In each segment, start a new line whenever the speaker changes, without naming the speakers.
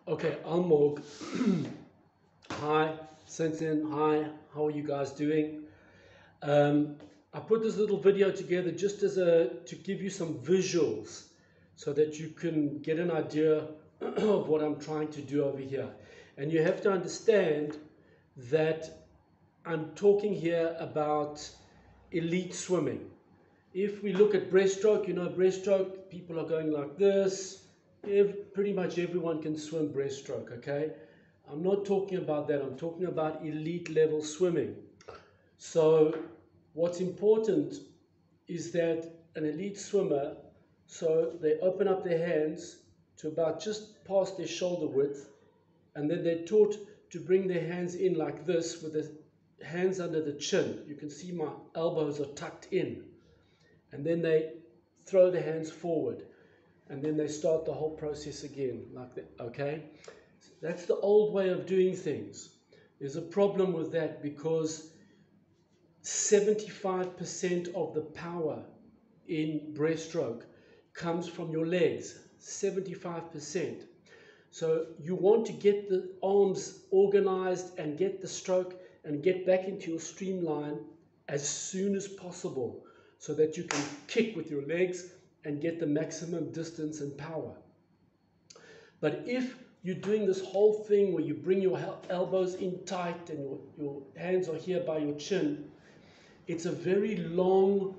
Okay, Almog. Hi, Cynthia. Hi, how are you guys doing? I put this little video together just to give you some visuals so that you can get an idea of what I'm trying to do over here. And you have to understand that I'm talking here about elite swimming. If we look at breaststroke, breaststroke, people are going like this. Pretty much everyone can swim breaststroke, okay? I'm not talking about that. I'm talking about elite level swimming. So what's important is that an elite swimmer, so they open up their hands to about just past their shoulder width, and then they're taught to bring their hands in like this with the hands under the chin. You can see my elbows are tucked in. And then they throw the hands forward, and then they start the whole process again like that. Okay, that's the old way of doing things. There's a problem with that because 75% of the power in breaststroke comes from your legs. 75%. So you want to get the arms organized and get the stroke and get back into your streamline as soon as possible, so that you can kick with your legs and get the maximum distance and power. But if you're doing this whole thing where you bring your elbows in tight and your hands are here by your chin, it's a very long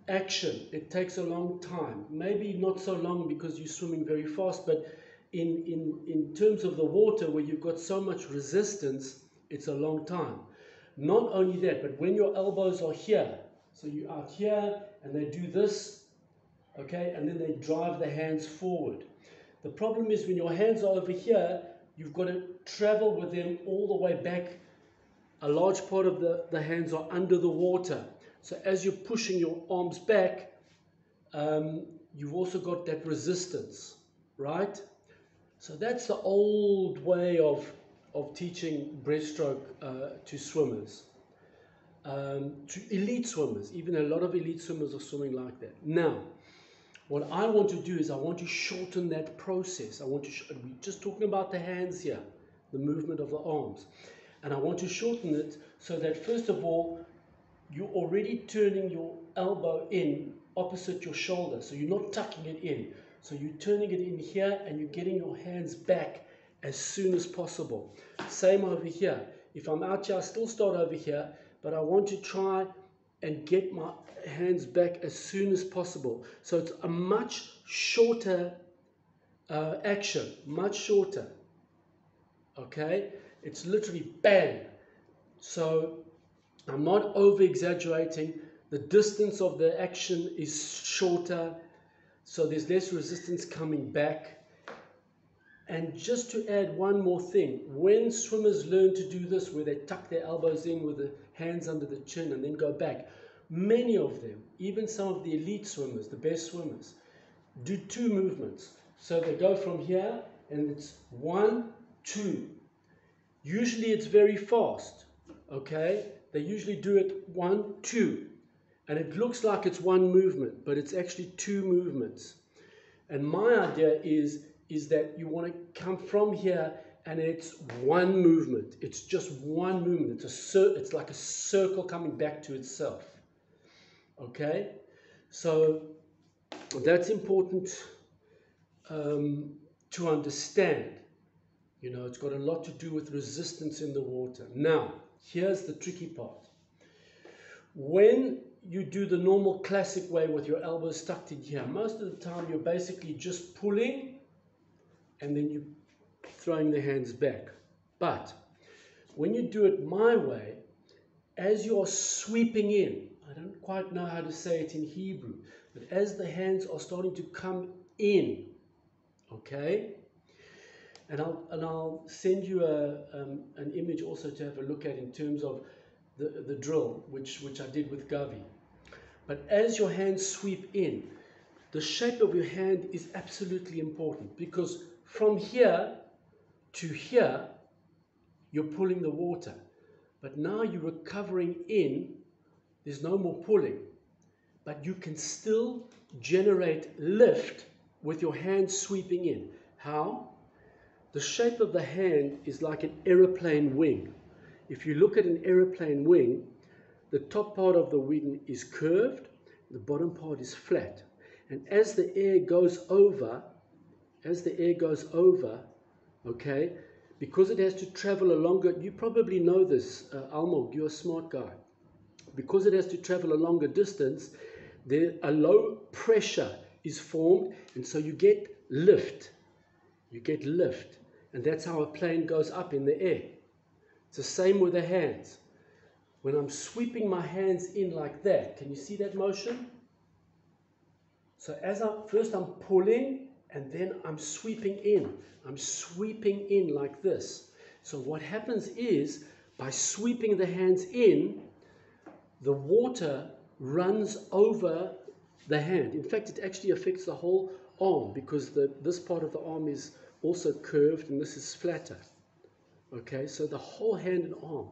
action. It takes a long time. Maybe not so long because you're swimming very fast, but in terms of the water where you've got so much resistance, it's a long time. Not only that, but when your elbows are here, so you're out here and they do this, okay, and then they drive the hands forward. The problem is when your hands are over here, you've got to travel with them all the way back. A large part of the hands are under the water. So as you're pushing your arms back, you've also got that resistance, right? So that's the old way of teaching breaststroke to swimmers. To elite swimmers. Even a lot of elite swimmers are swimming like that. Now, what I want to do is I want to shorten that process. We're just talking about the hands here, the movement of the arms. And I want to shorten it so that, first of all, you're already turning your elbow in opposite your shoulder. So you're not tucking it in. So you're turning it in here and you're getting your hands back as soon as possible. Same over here. If I'm out here, I still start over here, but I want to try and get my hands back as soon as possible. So it's a much shorter action, much shorter. Okay? It's literally bang. So I'm not over-exaggerating. The distance of the action is shorter, so there's less resistance coming back. And just to add one more thing, when swimmers learn to do this, where they tuck their elbows in with the hands under the chin and then go back, many of them, even some of the elite swimmers, the best swimmers, do two movements. So they go from here and it's 1, 2. Usually it's very fast, okay? They usually do it 1, 2. And it looks like it's one movement, but it's actually two movements. And my idea is that you want to come from here and it's one movement. It's just one movement. It's like a circle coming back to itself. Okay? So that's important to understand. You know, it's got a lot to do with resistance in the water. Now, here's the tricky part. When you do the normal classic way with your elbows tucked in here, most of the time you're basically just pulling and then you're throwing the hands back. But when you do it my way, as you're sweeping in, I don't quite know how to say it in Hebrew, but as the hands are starting to come in, okay? And I'll send you an image also to have a look at in terms of the drill, which I did with Gavi. But as your hands sweep in, the shape of your hand is absolutely important, because from here to here, you're pulling the water. But now you're recovering in, there's no more pulling. But you can still generate lift with your hands sweeping in. How? the shape of the hand is like an aeroplane wing. If you look at an aeroplane wing, the top part of the wing is curved, the bottom part is flat. And as the air goes over, okay, because it has to travel a longer, you probably know this, Almog, you're a smart guy. Because it has to travel a longer distance, a low pressure is formed, and so you get lift. You get lift, and that's how a plane goes up in the air. It's the same with the hands. When I'm sweeping my hands in like that, can you see that motion? So first I'm pulling, and then I'm sweeping in. I'm sweeping in like this. So what happens is, by sweeping the hands in, the water runs over the hand. In fact, it actually affects the whole arm, because this part of the arm is also curved and this is flatter. Okay, so the whole hand and arm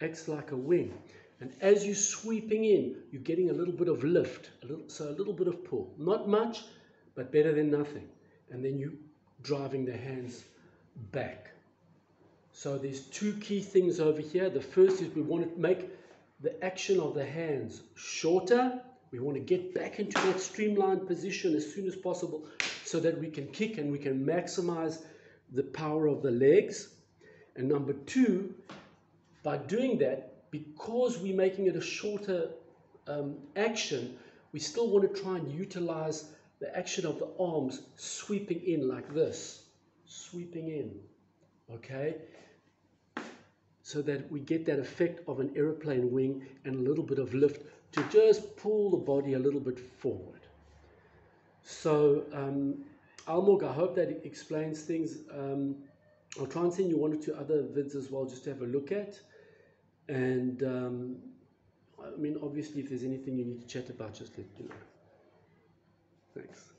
acts like a wing. And as you're sweeping in, you're getting a little bit of lift, so a little bit of pull. Not much, but better than nothing. And then you're driving the hands back. So there's two key things over here. The first is we want to make the action of the hands shorter. We want to get back into that streamlined position as soon as possible so that we can kick and we can maximize the power of the legs. And number two, by doing that, because we're making it a shorter action, we still want to try and utilize the action of the arms sweeping in like this. Sweeping in, okay? So that we get that effect of an aeroplane wing and a little bit of lift to just pull the body a little bit forward. So, Almog, I hope that explains things. I'll try and send you one or two other vids as well just to have a look at. And, I mean, obviously, if there's anything you need to chat about, just let me know. Thanks.